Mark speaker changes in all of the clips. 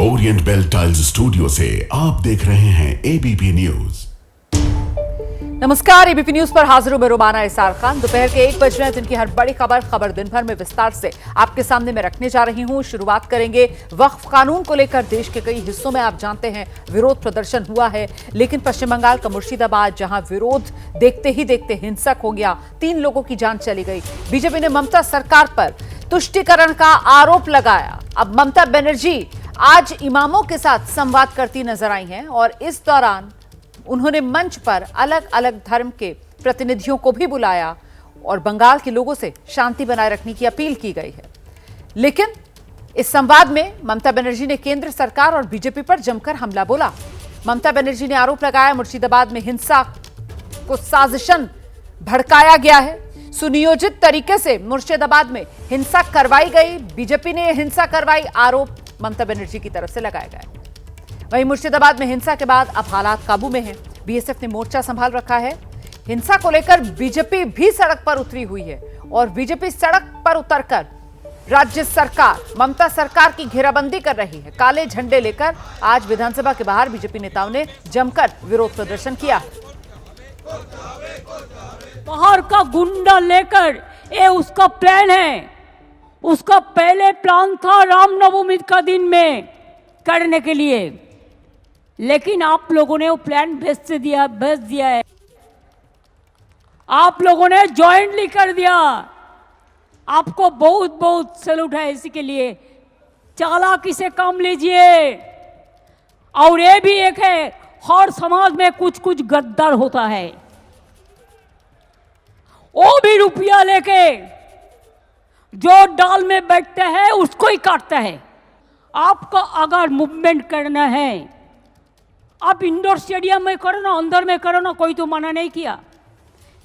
Speaker 1: Orient bell tiles studio से आप देख रहे हैं एबीपी न्यूज।
Speaker 2: नमस्कार, एबीपी न्यूज पर हाजिर हूं मैं रुमाना इसार खान। दोपहर के 1 बज रहे हैं। दिन की हर बड़ी खबर दिन भर में विस्तार से आपके सामने मैं रखने जा रही हूं। शुरुआत करेंगे वक्फ कानून को लेकर। देश के कई हिस्सों में आप जानते हैं विरोध प्रदर्शन हुआ है, लेकिन पश्चिम बंगाल का मुर्शिदाबाद जहां विरोध देखते ही देखते हिंसक हो गया, 3 लोगों की जान चली गई। बीजेपी ने ममता सरकार पर तुष्टीकरण का आरोप लगाया। अब ममता बनर्जी आज इमामों के साथ संवाद करती नजर आई हैं और इस दौरान उन्होंने मंच पर अलग अलग धर्म के प्रतिनिधियों को भी बुलाया और बंगाल के लोगों से शांति बनाए रखने की अपील की गई है। लेकिन इस संवाद में ममता बनर्जी ने केंद्र सरकार और बीजेपी पर जमकर हमला बोला। ममता बनर्जी ने आरोप लगाया मुर्शिदाबाद में हिंसा को साजिशन भड़काया गया है। सुनियोजित तरीके से मुर्शिदाबाद में हिंसा करवाई गई, बीजेपी ने हिंसा करवाई, आरोप ममता बनर्जी की तरफ से लगाया गया। वहीं मुर्शिदाबाद में हिंसा के बाद अब हालात काबू में हैं। बीएसएफ ने मोर्चा संभाल रखा है। हिंसा को लेकर बीजेपी भी सड़क पर उतरी हुई है और बीजेपी सड़क पर उतरकर राज्य सरकार, ममता सरकार की घेराबंदी कर रही है। काले झंडे लेकर आज विधानसभा के बाहर बीजेपी नेताओं ने जमकर विरोध प्रदर्शन किया।
Speaker 3: बाहर का गुंडा लेकर ये उसका प्लान है। उसका पहले प्लान था रामनवमी का दिन में करने के लिए, लेकिन आप लोगों ने वो प्लान भेज दिया है। आप लोगों ने जॉइंटली कर दिया। आपको बहुत बहुत सैल्यूट है इसी के लिए। चालाकी से काम लीजिए। और ये भी एक है, हर समाज में कुछ कुछ गद्दार होता है, वो भी रुपया लेके जो डाल में बैठते हैं उसको ही काटता है। आपको अगर मूवमेंट करना है, आप इंडोर स्टेडियम में करो ना, अंदर में करो ना, कोई तो मना नहीं किया,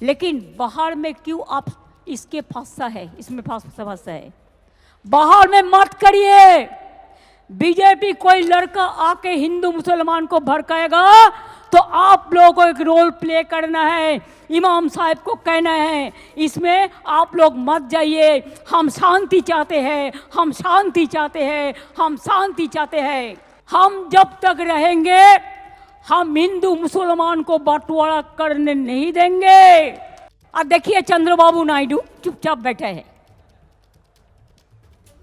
Speaker 3: लेकिन बाहर में क्यों आप इसके फंसा है, इसमें फंसा है। बाहर में मत करिए। बीजेपी कोई लड़का आके हिंदू मुसलमान को भड़काएगा तो आप लोगों को एक रोल प्ले करना है, इमाम साहब को कहना है, इसमें आप लोग मत जाइए। हम शांति चाहते हैं, हम शांति चाहते हैं, हम शांति चाहते हैं। हम जब तक रहेंगे हम हिंदू मुसलमान को बंटवारा करने नहीं देंगे। अब देखिए चंद्रबाबू नायडू चुपचाप बैठे हैं।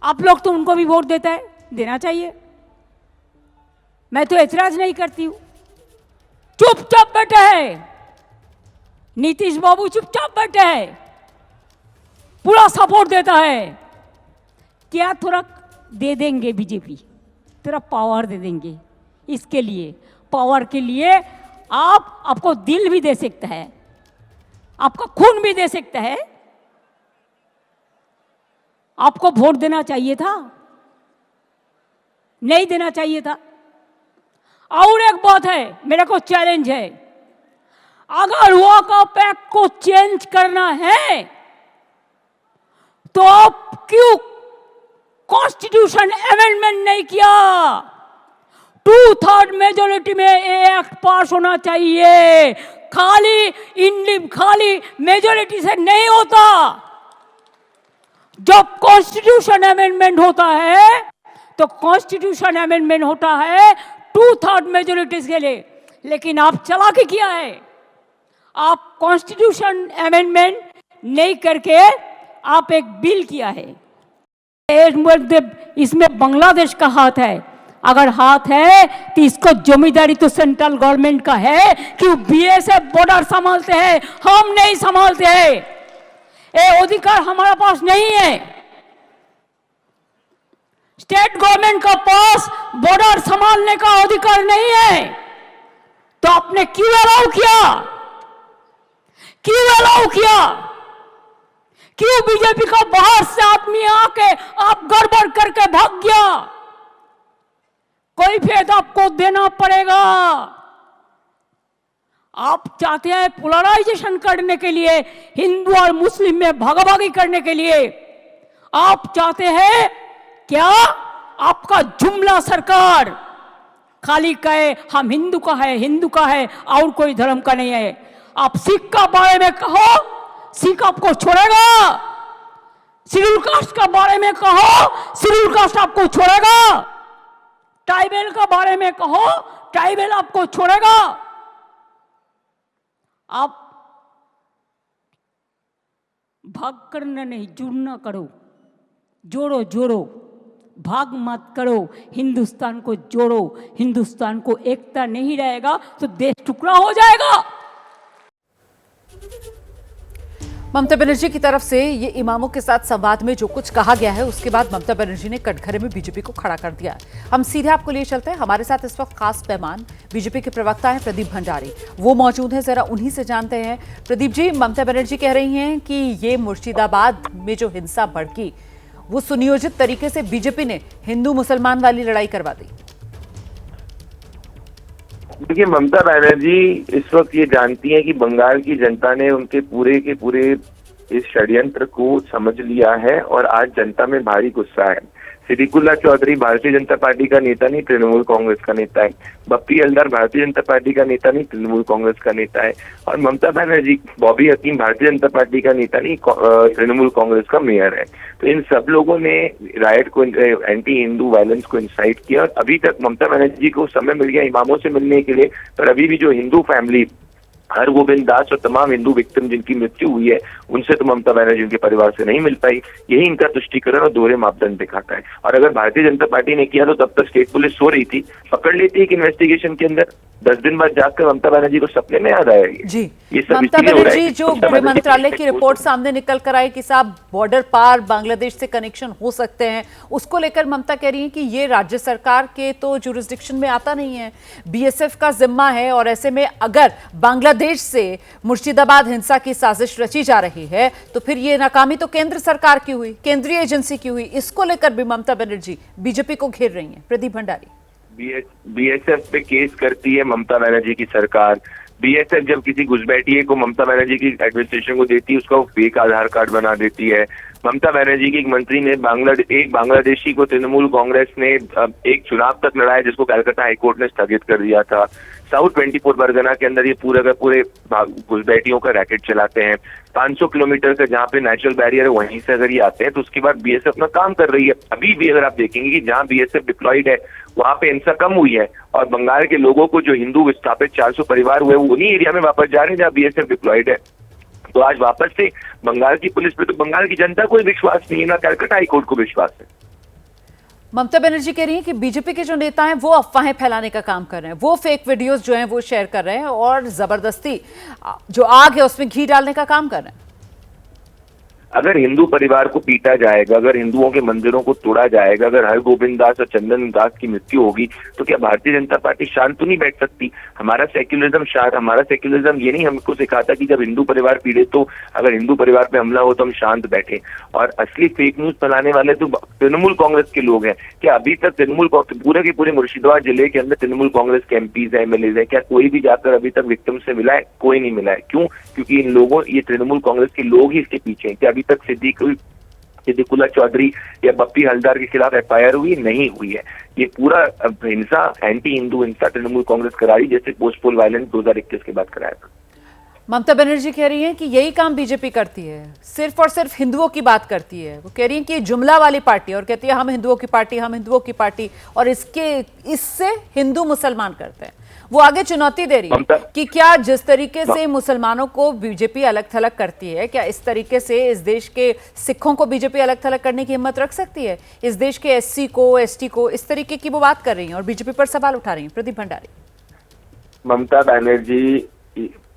Speaker 3: आप लोग तो उनको भी वोट देना चाहिए। मैं तो ऐतराज नहीं करती हूं। चुपचाप बैठे हैं। नीतीश बाबू चुपचाप बैठे हैं, पूरा सपोर्ट देता है। क्या थोड़ा दे देंगे बीजेपी, थोड़ा पावर दे देंगे। इसके लिए पावर के लिए आपको दिल भी दे सकता है, आपका खून भी दे सकता है। आपको वोट देना चाहिए था, नहीं देना चाहिए था। और एक बात है, मेरे को चैलेंज है, अगर वॉकआउट एक्ट को चेंज करना है तो आप क्यों कॉन्स्टिट्यूशन अमेंडमेंट नहीं किया? 2/3 मेजोरिटी में ये एक्ट पास होना चाहिए। खाली मेजोरिटी से नहीं होता। जब कॉन्स्टिट्यूशन अमेंडमेंट होता है तो कॉन्स्टिट्यूशन अमेंडमेंट होता है 2/3 मेजोरिटी के लिए। लेकिन आप चालाकी किया है, आप कॉन्स्टिट्यूशन अमेंडमेंट नहीं करके आप एक बिल किया है। इसमें बांग्लादेश का हाथ है। अगर हाथ है तो इसको जमींदारी तो सेंट्रल गवर्नमेंट का है। क्यों बीएसएफ बॉर्डर संभालते हैं, हम नहीं संभालते हैं। ये अधिकार हमारे पास नहीं है। स्टेट गवर्नमेंट का पास बॉर्डर संभालने का अधिकार नहीं है। तो आपने क्यों अलाउ किया? क्यों बीजेपी का बाहर से आदमी आके आप गड़बड़ करके भाग गया? कोई फेद आपको देना पड़ेगा। आप चाहते हैं पोलराइजेशन करने के लिए, हिंदू और मुस्लिम में भागाभागी करने के लिए। आप चाहते हैं क्या आपका जुमला सरकार खाली कहे हम हिंदू का है और कोई धर्म का नहीं है। आप सिख का बारे में कहो, सिख आपको छोड़ेगा। शेड्यूल कास्ट का बारे में कहो, शेड्यूल कास्ट आपको छोड़ेगा। ट्राइबल का बारे में कहो, ट्राइबल आपको छोड़ेगा। आप भाग करना नहीं, जुड़ना करो, जोड़ो जोड़ो, भाग मत करो, हिंदुस्तान को जोड़ो। हिंदुस्तान को एकता नहीं रहेगा तो देश टुकड़ा हो जाएगा।
Speaker 2: ममता बनर्जी की तरफ से ये इमामों के साथ संवाद में जो कुछ कहा गया है, उसके बाद ममता बनर्जी ने कटघरे में बीजेपी को खड़ा कर दिया। हम सीधे आपको लिए चलते हैं। हमारे साथ इस वक्त खास मेहमान बीजेपी के प्रवक्ता हैं प्रदीप भंडारी, वो मौजूद हैं। जरा उन्हीं से जानते हैं। प्रदीप जी, ममता बनर्जी कह रही हैं कि ये मुर्शिदाबाद में जो हिंसा भड़की, वो सुनियोजित तरीके से बीजेपी ने हिंदू मुसलमान वाली लड़ाई करवा दी।
Speaker 4: देखिए, ममता बनर्जी इस वक्त ये जानती हैं कि बंगाल की जनता ने उनके पूरे के पूरे इस षड्यंत्र को समझ लिया है और आज जनता में भारी गुस्सा है। सिद्दीकुल्ला चौधरी भारतीय जनता पार्टी का नेता नहीं, तृणमूल कांग्रेस का नेता है। बप्पी हलदर भारतीय जनता पार्टी का नेता नहीं, तृणमूल कांग्रेस का नेता है। और ममता बनर्जी, बॉबी हकीम भारतीय जनता पार्टी का नेता नहीं, तृणमूल कांग्रेस का मेयर है। तो इन सब लोगों ने राइट को, एंटी हिंदू वायलेंस को इंसाइट किया और अभी तक ममता बनर्जी को समय मिल गया इमामों से मिलने के लिए, पर अभी भी जो हिंदू फैमिली हरगोविंद दास और तमाम हिंदू विक्टिम जिनकी मृत्यु हुई है, उनसे तो ममता बनर्जी उनके परिवार से नहीं मिल पाई। यही इनका तुष्टीकरण और दोहरे मापदंड दिखाता है। और अगर भारतीय जनता पार्टी ने किया तो तब तक स्टेट पुलिस सो रही थी, पकड़ लेती है कि इन्वेस्टिगेशन के अंदर 10 दिन बाद जाकर ममता बनर्जी को सपने में याद आएगी।
Speaker 2: जी,
Speaker 4: ये सब
Speaker 2: ममता
Speaker 4: इसलिए हो रहा है
Speaker 2: बनर्जी
Speaker 4: कि
Speaker 2: जो गृह मंत्रालय की रिपोर्ट सामने निकल कर आई कि साहब बॉर्डर पार बांग्लादेश से कनेक्शन हो सकते हैं, उसको लेकर ममता कह रही है कि ये राज्य सरकार के तो जुरिस्डिक्शन में आता नहीं है, बीएसएफ का जिम्मा है। और ऐसे में अगर बांग्लादेश से मुर्शिदाबाद हिंसा की साजिश रची जा रही है तो फिर ये नाकामी तो केंद्र सरकार की हुई, केंद्रीय एजेंसी की हुई। इसको लेकर भी ममता बनर्जी बीजेपी को घेर रही है। प्रदीप भंडारी,
Speaker 4: बीएसएफ पे केस करती है ममता बनर्जी की सरकार। बीएसएफ जब किसी घुसपैठिए को ममता बनर्जी की एडमिनिस्ट्रेशन को देती है, उसका वो फेक आधार कार्ड बना देती है। ममता बनर्जी की एक मंत्री ने एक बांग्लादेशी को तृणमूल कांग्रेस ने एक चुनाव तक लड़ाया जिसको कलकत्ता हाईकोर्ट ने स्थगित कर दिया था। साउथ 24 परगना के अंदर ये पूरे घुसपैठियों का रैकेट चलाते हैं। 500 किलोमीटर का जहाँ पे नेचुरल बैरियर है वहीं से अगर ये आते हैं तो उसके बाद बीएसएफ अपना काम कर रही है। अभी भी अगर आप देखेंगे कि जहाँ बीएसएफ डिप्लॉयड है वहाँ पे हिंसा कम हुई है और बंगाल के लोगों को जो हिंदू विस्थापित 400 परिवार हुए वो उन्हीं एरिया में वापस जा रहे हैं जहाँ बीएसएफ डिप्लॉयड है। तो आज वापस से बंगाल की पुलिस पे तो बंगाल की जनता को विश्वास नहीं है, ना कलकत्ता हाईकोर्ट को विश्वास है।
Speaker 2: ममता बनर्जी कह रही हैं कि बीजेपी के जो नेता हैं वो अफवाहें फैलाने का काम कर रहे हैं, वो फेक वीडियोस जो हैं वो शेयर कर रहे हैं और जबरदस्ती जो आग है उसमें घी डालने का काम कर रहे हैं।
Speaker 4: अगर हिंदू परिवार को पीटा जाएगा, अगर हिंदुओं के मंदिरों को तोड़ा जाएगा, अगर हरगोविंद दास और चंदन दास की मृत्यु होगी तो क्या भारतीय जनता पार्टी शांत तो नहीं बैठ सकती? हमारा सेक्युलरिज्म ये नहीं हमको सिखाता कि जब हिंदू परिवार पीड़ित तो अगर हिंदू परिवार पे हमला हो तो हम शांत बैठे। और असली फेक न्यूज फैलाने वाले तो तृणमूल कांग्रेस के लोग हैं। क्या अभी तक पूरे के पूरे मुर्शिदाबाद जिले के अंदर तृणमूल कांग्रेस के एमपीज है, एमएलए है, क्या कोई भी जाकर अभी तक विक्टिम से मिला है? कोई नहीं मिला है। क्यों? क्योंकि इन लोगों, ये तृणमूल कांग्रेस के लोग ही इसके पीछे हैं। क्या अभी तक सिद्दीकुल्ला चौधरी या बप्पी हलदर के खिलाफ एफआईआर हुई? नहीं हुई है। ये पूरा हिंसा, एंटी हिंदू हिंसा तृणमूल कांग्रेस करा रही, जैसे पोस्ट पोल वायलेंस 2021 के बाद कराया था।
Speaker 2: ममता बनर्जी कह रही हैं कि यही काम बीजेपी करती है, सिर्फ और सिर्फ हिंदुओं की बात करती है। वो कह रही हैं कि जुमला वाली पार्टी, और कहती है हम हिंदुओं की पार्टी, हम हिंदुओं की पार्टी, और इससे हिंदू मुसलमान करते हैं। वो आगे चुनौती दे रही है कि क्या जिस तरीके से मुसलमानों को बीजेपी अलग थलग करती है, क्या इस तरीके से इस देश के सिखों को बीजेपी अलग थलग करने की हिम्मत रख सकती है? इस देश के एससी को, एसटी को, इस तरीके की वो बात कर रही हैं और बीजेपी पर सवाल उठा रही हैं। प्रदीप भंडारी,
Speaker 4: ममता बनर्जी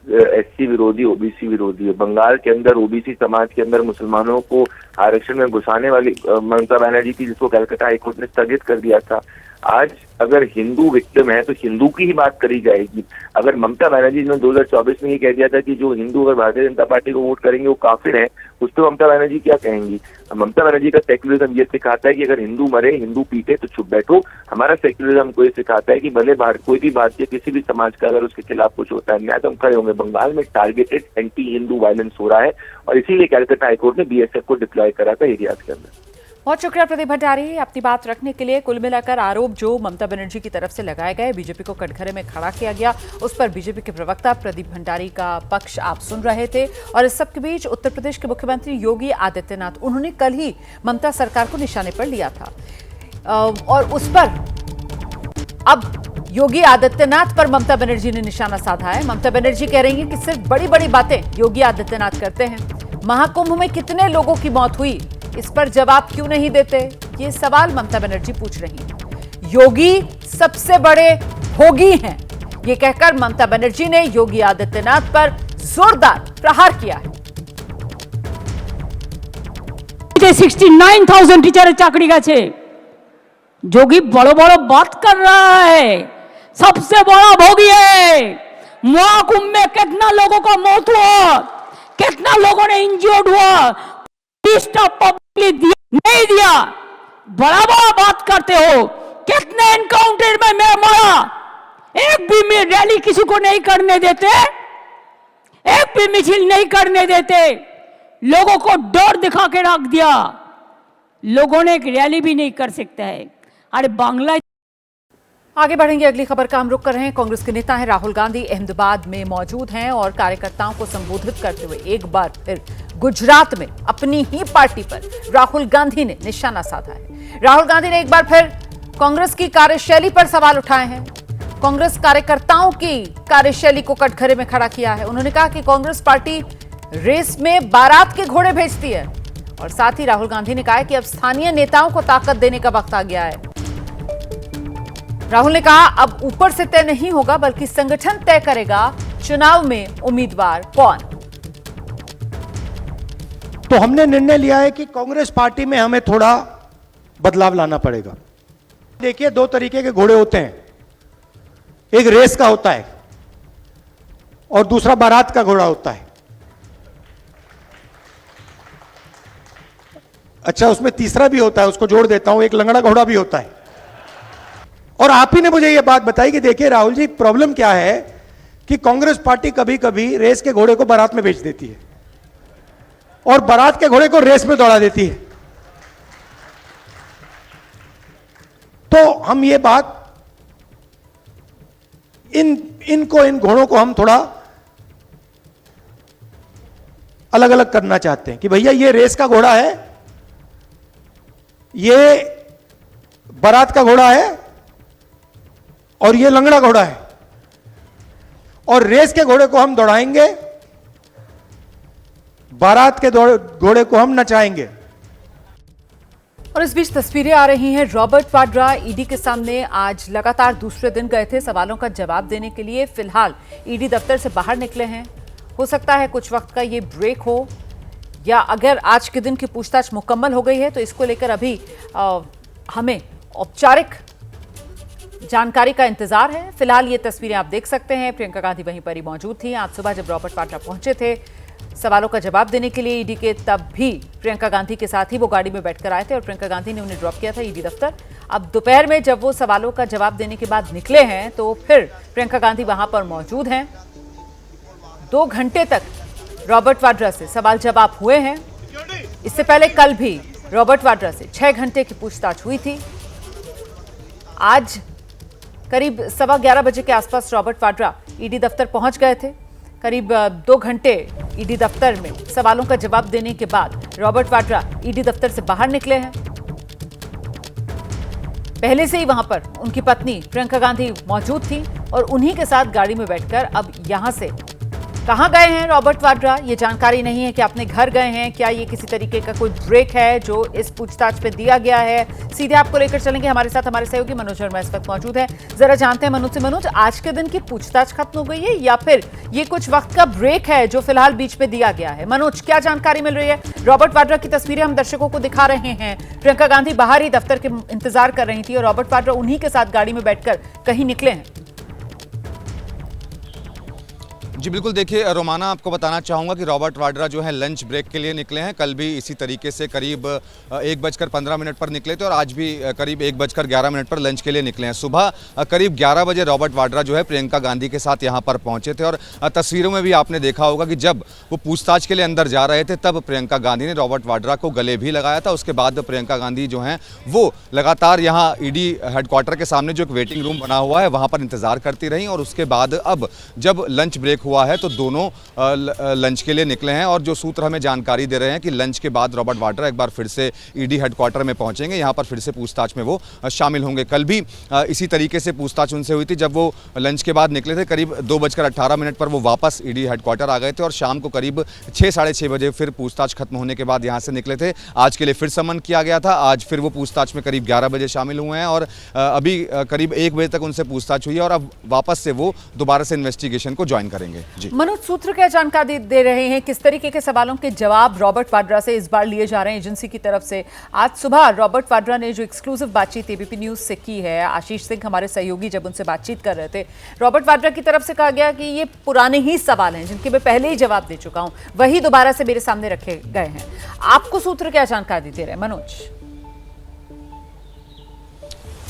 Speaker 4: एससी विरोधी, ओबीसी विरोधी है। बंगाल के अंदर ओबीसी समाज के अंदर मुसलमानों को आरक्षण में घुसाने वाली ममता बनर्जी थी, जिसको कलकत्ता हाईकोर्ट ने स्थगित कर दिया था। आज अगर हिंदू विक्टिम है तो हिंदू की ही बात करी जाएगी। अगर ममता बनर्जी ने 2024 में ये कह दिया था कि जो हिंदू अगर भारतीय जनता पार्टी को वोट करेंगे वो काफिर है, उस पर ममता बनर्जी क्या कहेंगी? ममता बनर्जी का सेक्युलरिज्म ये सिखाता है कि अगर हिंदू मरे, हिंदू पीटे तो चुप बैठो। हमारा सेक्युलरिज्म को ये सिखाता है कि भले कोई भी भारतीय किसी भी समाज का अगर उसके खिलाफ कुछ होता है, न्याय तो हम खड़े होंगे। बंगाल में टारगेटेड एंटी हिंदू वायलेंस हो रहा है और इसीलिए कलकत्ता हाईकोर्ट ने बीएसएफ को डिप्लॉय करा था एरियाज के अंदर।
Speaker 2: बहुत शुक्रिया प्रदीप भंडारी अपनी बात रखने के लिए। कुल मिलाकर आरोप जो ममता बनर्जी की तरफ से लगाए गए, बीजेपी को कटघरे में खड़ा किया गया, उस पर बीजेपी के प्रवक्ता प्रदीप भंडारी का पक्ष आप सुन रहे थे। और इस सब के बीच उत्तर प्रदेश के मुख्यमंत्री योगी आदित्यनाथ, उन्होंने कल ही ममता सरकार को निशाने पर लिया था और उस पर अब योगी आदित्यनाथ पर ममता बनर्जी ने निशाना साधा है। ममता बनर्जी कह रही हैं कि सिर्फ बड़ी बड़ी बातें योगी आदित्यनाथ करते हैं। महाकुंभ में कितने लोगों की मौत हुई, इस पर जवाब क्यों नहीं देते, ये सवाल ममता बनर्जी पूछ रही हैं। योगी सबसे बड़े भोगी हैं, ये कहकर ममता बनर्जी ने योगी आदित्यनाथ पर जोरदार प्रहार किया है।
Speaker 3: 69,000 टीचर चाकरी গেছে। जोगी बड़ो बड़ो बात कर रहा है, सबसे बड़ा भोगी है। महाकुंभ में कितना लोगों का मौत हुआ, कितना लोगों ने इंजर्ड हुआ, पब्लिक दिया नहीं दिया, बड़ा बड़ा बात करते हो। कितने एनकाउंटर में मैं मरा, एक भी रैली किसी को नहीं करने देते, एक भी मिছিল नहीं करने देते, लोगों को डर दिखा के रख दिया, लोगों ने एक रैली भी नहीं कर सकता है। अरे बांग्ला।
Speaker 2: आगे बढ़ेंगे, अगली खबर का हम रुख कर रहे हैं। कांग्रेस के नेता हैं राहुल गांधी अहमदाबाद में मौजूद हैं और कार्यकर्ताओं को संबोधित करते हुए एक बार फिर गुजरात में अपनी ही पार्टी पर राहुल गांधी ने निशाना साधा है। राहुल गांधी ने एक बार फिर कांग्रेस की कार्यशैली पर सवाल उठाए हैं। कांग्रेस कार्यकर्ताओं की कार्यशैली को कटघरे में खड़ा किया है। उन्होंने कहा कि कांग्रेस पार्टी रेस में बारात के घोड़े भेजती है और साथ ही राहुल गांधी ने कहा है कि अब स्थानीय नेताओं को ताकत देने का वक्त आ गया है। राहुल ने कहा अब ऊपर से तय नहीं होगा बल्कि संगठन तय करेगा चुनाव में उम्मीदवार कौन।
Speaker 5: तो हमने निर्णय लिया है कि कांग्रेस पार्टी में हमें थोड़ा बदलाव लाना पड़ेगा। देखिए, दो तरीके के घोड़े होते हैं, एक रेस का होता है और दूसरा बारात का घोड़ा होता है। अच्छा, उसमें तीसरा भी होता है, उसको जोड़ देता हूं, एक लंगड़ा घोड़ा भी होता है। और आप ही ने मुझे यह बात बताई कि देखिए राहुल जी, प्रॉब्लम क्या है कि कांग्रेस पार्टी कभी कभी रेस के घोड़े को बारात में बेच देती है और बारात के घोड़े को रेस में दौड़ा देती है। तो हम ये बात इन घोड़ों को हम थोड़ा अलग अलग करना चाहते हैं कि भैया ये रेस का घोड़ा है, ये बारात का घोड़ा है और ये लंगड़ा घोड़ा है, और रेस के घोड़े को हम दौड़ाएंगे, बारात के घोड़े को हम नचाएंगे।
Speaker 2: और इस बीच तस्वीरें आ रही हैं, रॉबर्ट वाड्रा ईडी के सामने आज लगातार दूसरे दिन गए थे सवालों का जवाब देने के लिए। फिलहाल ईडी दफ्तर से बाहर निकले हैं। हो सकता है कुछ वक्त का ये ब्रेक हो, या अगर आज के दिन की पूछताछ मुकम्मल हो गई है तो इसको लेकर अभी हमें औपचारिक जानकारी का इंतजार है। फिलहाल ये तस्वीरें आप देख सकते हैं, प्रियंका गांधी वहीं पर ही मौजूद थी। आज सुबह जब रॉबर्ट वाड्रा पहुंचे थे सवालों का जवाब देने के लिए ईडी के, तब भी प्रियंका गांधी के साथ ही वो गाड़ी में बैठकर आए थे और प्रियंका गांधी ने उन्हें ड्रॉप किया था ईडी दफ्तर। अब दोपहर में जब वो सवालों का जवाब देने के बाद निकले हैं तो फिर प्रियंका गांधी वहां पर मौजूद हैं। 2 घंटे तक रॉबर्ट वाड्रा से सवाल जवाब हुए हैं। इससे पहले कल भी रॉबर्ट वाड्रा से 6 घंटे की पूछताछ हुई थी। आज करीब 11:15 बजे के आसपास रॉबर्ट वाड्रा ईडी दफ्तर पहुंच गए थे। करीब 2 घंटे ईडी दफ्तर में सवालों का जवाब देने के बाद रॉबर्ट वाड्रा ईडी दफ्तर से बाहर निकले हैं। पहले से ही वहां पर उनकी पत्नी प्रियंका गांधी मौजूद थी और उन्हीं के साथ गाड़ी में बैठकर अब यहां से कहां गए हैं रॉबर्ट वाड्रा, ये जानकारी नहीं है कि अपने घर गए हैं, क्या ये किसी तरीके का कोई ब्रेक है जो इस पूछताछ पे दिया गया है। सीधे आपको लेकर चलेंगे, हमारे साथ हमारे सहयोगी मनोज वर्मा इस वक्त मौजूद है। जरा जानते हैं मनोज से। मनोज, आज के दिन की पूछताछ खत्म हो गई है या फिर ये कुछ वक्त का ब्रेक है जो फिलहाल बीच में दिया गया है? मनोज, क्या जानकारी मिल रही है? रॉबर्ट वाड्रा की तस्वीरें हम दर्शकों को दिखा रहे हैं। प्रियंका गांधी बाहर ही दफ्तर के इंतजार कर रही थी और रॉबर्ट वाड्रा उन्हीं के साथ गाड़ी में बैठकर कहीं निकले हैं।
Speaker 6: जी बिल्कुल, देखिए रोमाना, आपको बताना चाहूँगा कि रॉबर्ट वाड्रा जो है लंच ब्रेक के लिए निकले हैं। कल भी इसी तरीके से करीब 1:15 पर निकले थे और आज भी करीब 1:11 पर लंच के लिए निकले हैं। सुबह करीब 11 बजे रॉबर्ट वाड्रा जो है प्रियंका गांधी के साथ यहाँ पर पहुँचे थे और तस्वीरों में भी आपने देखा होगा कि जब वो पूछताछ के लिए अंदर जा रहे थे तब प्रियंका गांधी ने रॉबर्ट वाड्रा को गले भी लगाया था। उसके बाद प्रियंका गांधी जो हैं वो लगातार यहाँ ईडी हेडक्वार्टर के सामने जो एक वेटिंग रूम बना हुआ है वहाँ पर इंतजार करती रहीं और उसके बाद अब जब लंच ब्रेक हुआ है तो दोनों लंच के लिए निकले हैं। और जो सूत्र हमें जानकारी दे रहे हैं कि लंच के बाद रॉबर्ट वाड्रा एक बार फिर से ईडी हेडक्वार्टर में पहुंचेंगे, यहाँ पर फिर से पूछताछ में वो शामिल होंगे। कल भी इसी तरीके से पूछताछ उनसे हुई थी। जब वो लंच के बाद निकले थे करीब 2:18 पर वो वापस ईडी हेडक्वार्टर आ गए थे और शाम को करीब 6 साढ़े 6 बजे फिर पूछताछ खत्म होने के बाद यहाँ से निकले थे। आज के लिए फिर समन किया गया था। आज फिर वो पूछताछ में करीब 11 बजे शामिल हुए हैं और अभी करीब 1 बजे तक उनसे पूछताछ हुई है और अब वापस से वो दोबारा से इन्वेस्टिगेशन को ज्वाइन करेंगे। जी
Speaker 2: मनोज, सूत्र क्या जानकारी दे रहे हैं, किस तरीके के सवालों के जवाब रॉबर्ट वाड्रा से इस बार लिए जा रहे हैं एजेंसी की तरफ से? आज सुबह रॉबर्ट वाड्रा ने जो एक्सक्लूसिव बातचीत एबीपी न्यूज से की है, आशीष सिंह हमारे सहयोगी जब उनसे बातचीत कर रहे थे, रॉबर्ट वाड्रा की तरफ से कहा गया कि ये पुराने ही सवाल हैं जिनके मैं पहले ही जवाब दे चुका हूं, वही दोबारा से मेरे सामने रखे गए हैं। आपको सूत्र क्या जानकारी दे रहे हैं मनोज?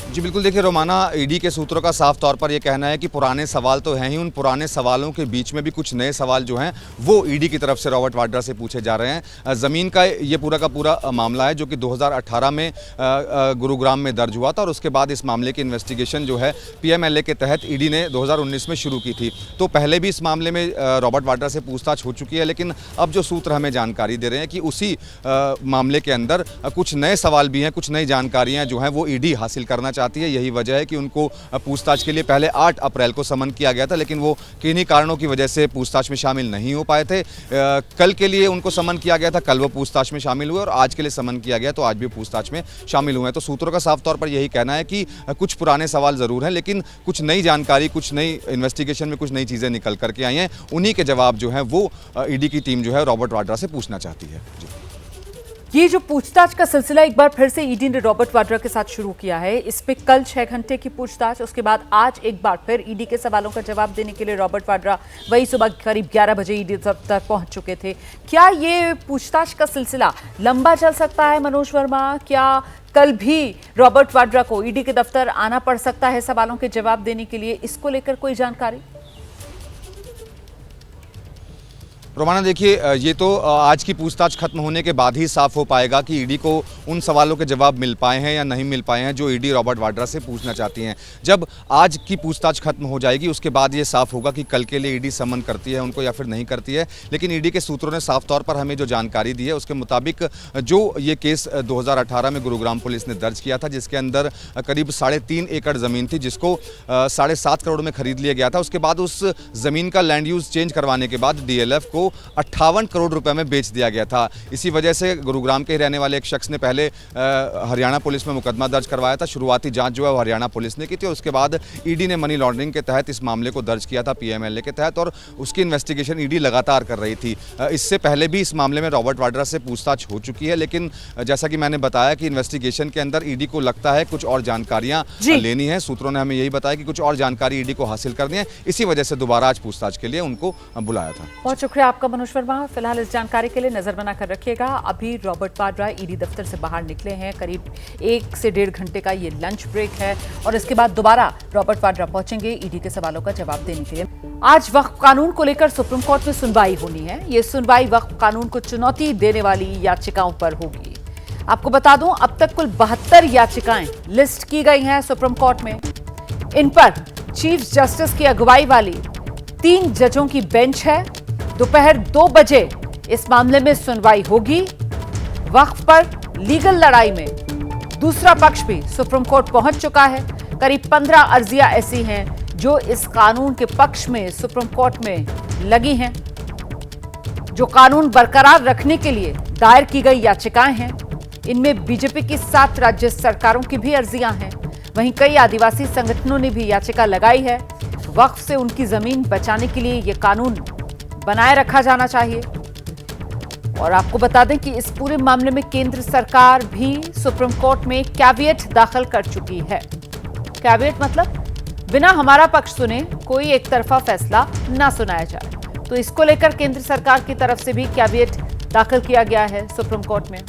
Speaker 6: जी बिल्कुल, देखिए रोमाना, ईडी के सूत्रों का साफ तौर पर यह कहना है कि पुराने सवाल तो हैं ही, उन पुराने सवालों के बीच में भी कुछ नए सवाल जो हैं वो ईडी की तरफ से रॉबर्ट वाड्रा से पूछे जा रहे हैं। ज़मीन का ये पूरा का मामला है जो कि 2018 में गुरुग्राम में दर्ज हुआ था और उसके बाद इस मामले की इन्वेस्टिगेशन जो है पीएमएलए के तहत ईडी ने 2019 में शुरू की थी। तो पहले भी इस मामले में रॉबर्ट वाड्रा से पूछताछ हो चुकी है, लेकिन अब जो सूत्र हमें जानकारी दे रहे हैं कि उसी मामले के अंदर कुछ नए सवाल भी हैं, कुछ नई जानकारियाँ जो हैं वो ईडी हासिल करना चाहती है। यही वजह है कि उनको पूछताछ के लिए पहले 8 अप्रैल को समन किया गया था, लेकिन वो किन्हीं कारणों की वजह से पूछताछ में शामिल नहीं हो पाए थे। कल के लिए उनको समन किया गया था, कल वो पूछताछ में शामिल हुए और आज के लिए समन किया गया तो आज भी पूछताछ में शामिल हुए हैं। तो सूत्रों का साफ तौर पर यही कहना है कि कुछ पुराने सवाल जरूर हैं, लेकिन कुछ नई जानकारी, कुछ नई इन्वेस्टिगेशन में कुछ नई चीजें निकल करके आई हैं। उन्हीं के जवाब जो है वो ईडी की टीम जो है रॉबर्ट वाड्रा से पूछना चाहती है। जी,
Speaker 2: ये जो पूछताछ का सिलसिला एक बार फिर से ईडी ने रॉबर्ट वाड्रा के साथ शुरू किया है, इस पे कल 6 घंटे की पूछताछ, उसके बाद आज एक बार फिर ईडी के सवालों का जवाब देने के लिए रॉबर्ट वाड्रा वही सुबह करीब 11 बजे ईडी दफ्तर पहुंच चुके थे। क्या ये पूछताछ का सिलसिला लंबा चल सकता है मनोज वर्मा? क्या कल भी रॉबर्ट वाड्रा को ईडी के दफ्तर आना पड़ सकता है सवालों के जवाब देने के लिए? इसको लेकर कोई जानकारी?
Speaker 6: रोमाना, देखिए ये तो आज की पूछताछ खत्म होने के बाद ही साफ हो पाएगा कि ईडी को उन सवालों के जवाब मिल पाए हैं या नहीं मिल पाए हैं जो ईडी रॉबर्ट वाड्रा से पूछना चाहती हैं। जब आज की पूछताछ खत्म हो जाएगी उसके बाद ये साफ होगा कि कल के लिए ईडी समन करती है उनको या फिर नहीं करती है। लेकिन ईडी के सूत्रों ने साफ तौर पर हमें जो जानकारी दी है उसके मुताबिक जो ये केस 2018 में गुरुग्राम पुलिस ने दर्ज किया था, जिसके अंदर करीब 3.5 एकड़ ज़मीन थी जिसको 7.5 करोड़ में खरीद लिया गया था। उसके बाद उस ज़मीन का लैंड यूज़ चेंज करवाने के बाद डीएलएफ को 58 करोड़ रुपए में बेच दिया गया था। इसी वजह से गुरुग्राम के रहने वाले एक शख्स ने पहले हरियाणा पुलिस में मुकदमा दर्ज करवाया था। शुरुआती जांच जो है वो हरियाणा पुलिस ने की थी और उसके बाद ईडी ने मनी लॉन्ड्रिंग के तहत इस मामले को दर्ज किया था पीएमएलए के तहत और उसकी इन्वेस्टिगेशन ईडी लगातार कर रही थी। इससे पहले भी इस मामले में रॉबर्ट वाड्रा से पूछताछ हो चुकी है, लेकिन जैसा कि मैंने बताया कि इन्वेस्टिगेशन के अंदर ईडी को लगता है कुछ और जानकारियां लेनी है। सूत्रों ने हमें यही बताया कि कुछ और जानकारी ईडी को हासिल करनी है, इसी वजह से दोबारा आज पूछताछ के लिए उनको बुलाया था।
Speaker 2: बहुत शुक्रिया आपका मनोज वर्मा। फिलहाल इस जानकारी के लिए नजर बनाकर रखिएगा। अभी रॉबर्ट वाड्रा ईडी दफ्तर से बाहर निकले हैं, करीब 1 से 1.5 घंटे का ये लंच ब्रेक है और इसके बाद दोबारा रॉबर्ट वाड्रा पहुंचेंगे ईडी के सवालों का जवाब देने के लिए। आज वक्फ कानून को लेकर सुप्रीम कोर्ट में सुनवाई होनी है। ये सुनवाई वक्फ कानून को चुनौती देने वाली याचिकाओं पर होगी। आपको बता दूं, अब तक कुल 72 याचिकाएं लिस्ट की गई हैं सुप्रीम कोर्ट में। इन पर चीफ जस्टिस की अगुवाई वाली 3 जजों की बेंच है। दोपहर 2 बजे इस मामले में सुनवाई होगी। वक्फ पर लीगल लड़ाई में दूसरा पक्ष भी सुप्रीम कोर्ट पहुंच चुका है। करीब 15 अर्जियां ऐसी हैं जो इस कानून के पक्ष में सुप्रीम कोर्ट में लगी हैं, जो कानून बरकरार रखने के लिए दायर की गई याचिकाएं हैं। इनमें बीजेपी की 7 राज्य सरकारों की भी अर्जियां हैं। वहीं कई आदिवासी संगठनों ने भी याचिका लगाई है। वक्फ से उनकी जमीन बचाने के लिए यह कानून बनाए रखा जाना चाहिए। और आपको बता दें कि इस पूरे मामले में केंद्र सरकार भी सुप्रीम कोर्ट में कैविएट दाखिल कर चुकी है। कैविएट मतलब बिना हमारा पक्ष सुने कोई एक तरफा फैसला ना सुनाया जाए। तो इसको लेकर केंद्र सरकार की तरफ से भी कैविएट दाखिल किया गया है सुप्रीम कोर्ट में।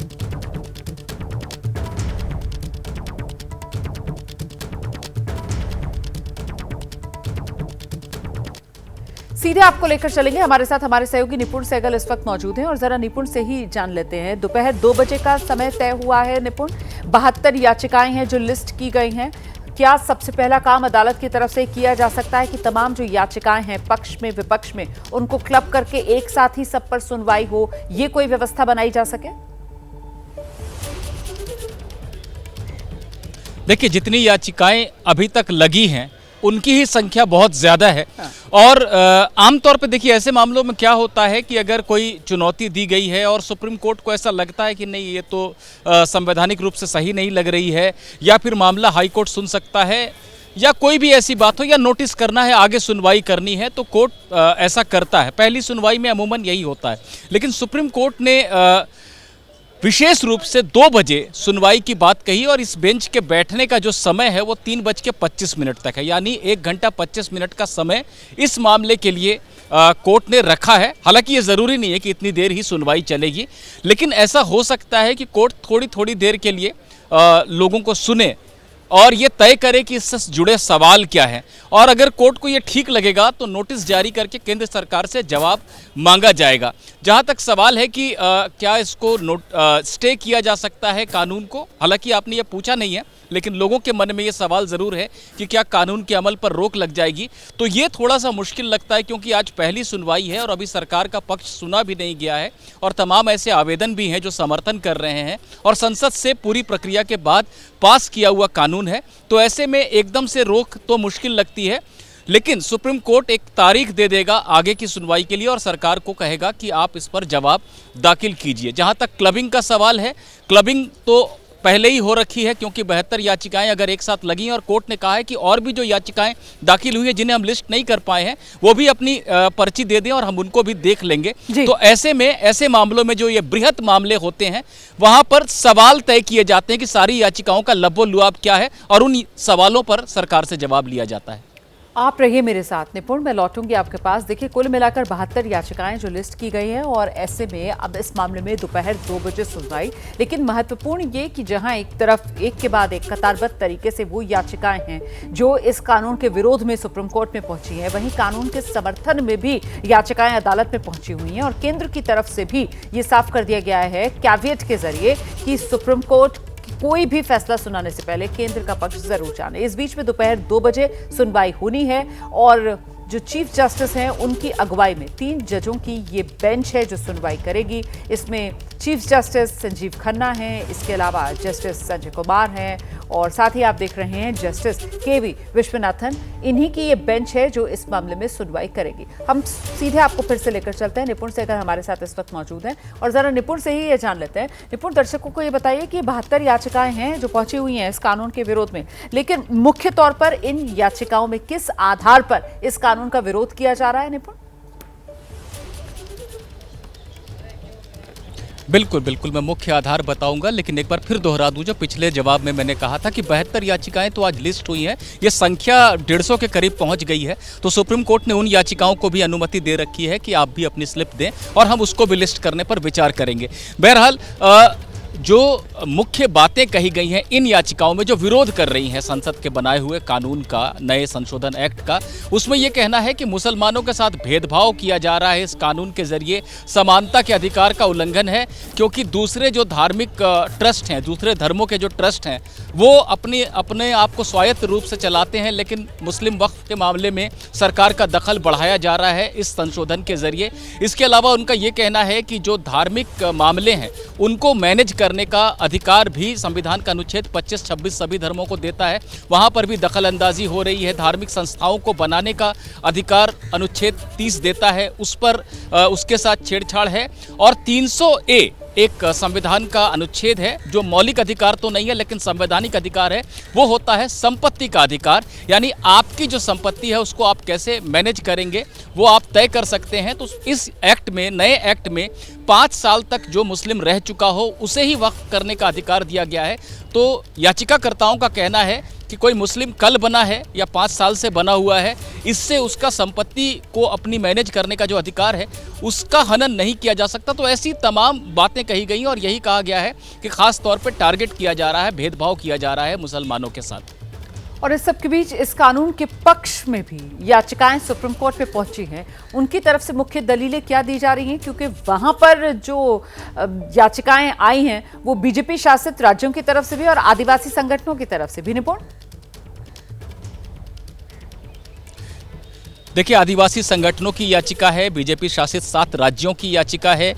Speaker 2: सीधे आपको लेकर चलेंगे। हमारे साथ हमारे सहयोगी निपुण सहगल इस वक्त मौजूद हैं और जरा निपुण से ही जान लेते हैं। दोपहर 2 बजे का समय तय हुआ है निपुण। 72 याचिकाएं हैं जो लिस्ट की गई हैं। क्या सबसे पहला काम अदालत की तरफ से किया जा सकता है कि तमाम जो याचिकाएं हैं पक्ष में विपक्ष में उनको क्लब करके एक साथ ही सब पर सुनवाई हो, ये कोई व्यवस्था बनाई जा सके?
Speaker 7: देखिए, जितनी याचिकाएं अभी तक लगी हैं उनकी ही संख्या बहुत ज़्यादा है। और आमतौर पे देखिए, ऐसे मामलों में क्या होता है कि अगर कोई चुनौती दी गई है और सुप्रीम कोर्ट को ऐसा लगता है कि नहीं, ये तो संवैधानिक रूप से सही नहीं लग रही है, या फिर मामला हाई कोर्ट सुन सकता है, या कोई भी ऐसी बात हो, या नोटिस करना है, आगे सुनवाई करनी है, तो कोर्ट ऐसा करता है। पहली सुनवाई में अमूमन यही होता है। लेकिन सुप्रीम कोर्ट ने विशेष रूप से 2 बजे सुनवाई की बात कही, और इस बेंच के बैठने का जो समय है वो 3:25 तक है, यानी 1 घंटा 25 मिनट का समय इस मामले के लिए कोर्ट ने रखा है। हालांकि ये ज़रूरी नहीं है कि इतनी देर ही सुनवाई चलेगी, लेकिन ऐसा हो सकता है कि कोर्ट थोड़ी थोड़ी देर के लिए लोगों को सुने और ये तय करे कि इससे जुड़े सवाल क्या हैं, और अगर कोर्ट को ये ठीक लगेगा तो नोटिस जारी करके केंद्र सरकार से जवाब मांगा जाएगा। जहां तक सवाल है कि क्या इसको स्टे किया जा सकता है कानून को, हालांकि आपने ये पूछा नहीं है, लेकिन लोगों के मन में ये सवाल ज़रूर है कि क्या कानून के अमल पर रोक लग जाएगी। तो ये थोड़ा सा मुश्किल लगता है, क्योंकि आज पहली सुनवाई है और अभी सरकार का पक्ष सुना भी नहीं गया है, और तमाम ऐसे आवेदन भी हैं जो समर्थन कर रहे हैं, और संसद से पूरी प्रक्रिया के बाद पास किया हुआ कानून है। तो ऐसे में एकदम से रोक तो मुश्किल लगती है, लेकिन सुप्रीम कोर्ट एक तारीख दे देगा आगे की सुनवाई के लिए और सरकार को कहेगा कि आप इस पर जवाब दाखिल कीजिए। जहां तक क्लबिंग का सवाल है, क्लबिंग तो पहले ही हो रखी है, क्योंकि 72 याचिकाएं अगर एक साथ लगी हैं, और कोर्ट ने कहा है कि और भी जो याचिकाएं दाखिल हुई हैं जिन्हें हम लिस्ट नहीं कर पाए हैं वो भी अपनी पर्ची दे दें और हम उनको भी देख लेंगे। तो ऐसे में ऐसे मामलों में जो ये बृहत मामले होते हैं वहां पर सवाल तय किए जाते हैं कि सारी याचिकाओं का लब्बो लुआब क्या है, और उन सवालों पर सरकार से जवाब लिया जाता है।
Speaker 2: आप रहिए मेरे साथ निपुण, मैं लौटूंगी आपके पास। देखिए, कुल मिलाकर 72 याचिकाएं जो लिस्ट की गई है, और ऐसे में अब इस मामले में दोपहर 2 बजे सुनवाई। लेकिन महत्वपूर्ण ये कि जहां एक तरफ एक के बाद एक कतारबद्ध तरीके से वो याचिकाएं हैं जो इस कानून के विरोध में सुप्रीम कोर्ट में पहुंची है, वहीं कानून के समर्थन में भी याचिकाएं अदालत में पहुंची हुई हैं, और केंद्र की तरफ से भी ये साफ कर दिया गया है कैविएट के जरिए कि सुप्रीम कोर्ट कोई भी फैसला सुनाने से पहले केंद्र का पक्ष जरूर जाने। इस बीच में दोपहर 2 बजे सुनवाई होनी है, और जो चीफ जस्टिस हैं उनकी अगुवाई में 3 जजों की ये बेंच है जो सुनवाई करेगी। इसमें चीफ जस्टिस संजीव खन्ना हैं, इसके अलावा जस्टिस संजय कुमार हैं, और साथ ही आप देख रहे हैं जस्टिस केवी विश्वनाथन। इन्हीं की ये बेंच है जो इस मामले में सुनवाई करेगी। हम सीधे आपको फिर से लेकर चलते हैं निपुण से, अगर हमारे साथ इस वक्त मौजूद हैं, और जरा निपुण से ही ये जान लेते हैं। निपुण, दर्शकों को ये बताइए कि 72 याचिकाएं हैं जो पहुंची हुई हैं इस कानून के विरोध में, लेकिन मुख्य तौर पर इन याचिकाओं में किस आधार पर इस कानून का विरोध किया जा रहा है निपुण?
Speaker 7: बिल्कुल बिल्कुल, मैं मुख्य आधार बताऊंगा, लेकिन एक बार फिर दोहरा दूं जो पिछले जवाब में मैंने कहा था कि 72 याचिकाएं तो आज लिस्ट हुई हैं, ये संख्या 150 के करीब पहुंच गई है। तो सुप्रीम कोर्ट ने उन याचिकाओं को भी अनुमति दे रखी है कि आप भी अपनी स्लिप दें, और हम उसको भी लिस्ट करने पर विचार करेंगे। बहरहाल जो मुख्य बातें कही गई हैं इन याचिकाओं में जो विरोध कर रही हैं संसद के बनाए हुए कानून का, नए संशोधन एक्ट का, उसमें यह कहना है कि मुसलमानों के साथ भेदभाव किया जा रहा है इस कानून के जरिए, समानता के अधिकार का उल्लंघन है, क्योंकि दूसरे जो धार्मिक ट्रस्ट हैं, दूसरे धर्मों के जो ट्रस्ट हैं, वो अपने आप को स्वायत्त रूप से चलाते हैं, लेकिन मुस्लिम वक्फ के मामले में सरकार का दखल बढ़ाया जा रहा है इस संशोधन के जरिए। इसके अलावा उनका ये कहना है कि जो धार्मिक मामले हैं उनको मैनेज करने का अधिकार भी संविधान का अनुच्छेद 25-26 सभी धर्मों को देता है, वहां पर भी दखल अंदाजी हो रही है। धार्मिक संस्थाओं को बनाने का अधिकार अनुच्छेद 30 देता है, उस पर उसके साथ छेड़छाड़ है। और 300A एक संविधान का अनुच्छेद है जो मौलिक अधिकार तो नहीं है लेकिन संवैधानिक अधिकार है, वो होता है संपत्ति का अधिकार, यानी आपकी जो संपत्ति है उसको आप कैसे मैनेज करेंगे वो आप तय कर सकते हैं। तो इस एक्ट में, नए एक्ट में 5 साल तक जो मुस्लिम रह चुका हो उसे ही वक्फ करने का अधिकार दिया गया है। तो याचिकाकर्ताओं का कहना है कि कोई मुस्लिम कल बना है या 5 साल से बना हुआ है, इससे उसका संपत्ति को अपनी मैनेज करने का जो अधिकार है उसका हनन नहीं किया जा सकता। तो ऐसी तमाम बातें कही गई और यही कहा गया है कि खास तौर पर टारगेट किया जा रहा है, भेदभाव किया जा रहा है मुसलमानों के साथ।
Speaker 2: और इस सब के बीच इस कानून के पक्ष में भी याचिकाएं सुप्रीम कोर्ट पे पहुंची हैं, उनकी तरफ से मुख्य दलीलें क्या दी जा रही हैं, क्योंकि वहां पर जो याचिकाएं आई हैं वो बीजेपी शासित राज्यों की तरफ से भी और आदिवासी संगठनों की तरफ से भी। निपुण,
Speaker 7: देखिए, आदिवासी संगठनों की याचिका है, बीजेपी शासित 7 राज्यों की याचिका है।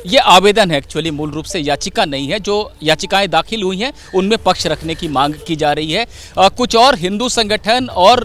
Speaker 7: ये आवेदन है, एक्चुअली मूल रूप से याचिका नहीं है। जो याचिकाएं दाखिल हुई हैं उनमें पक्ष रखने की मांग की जा रही है। कुछ और हिंदू संगठन और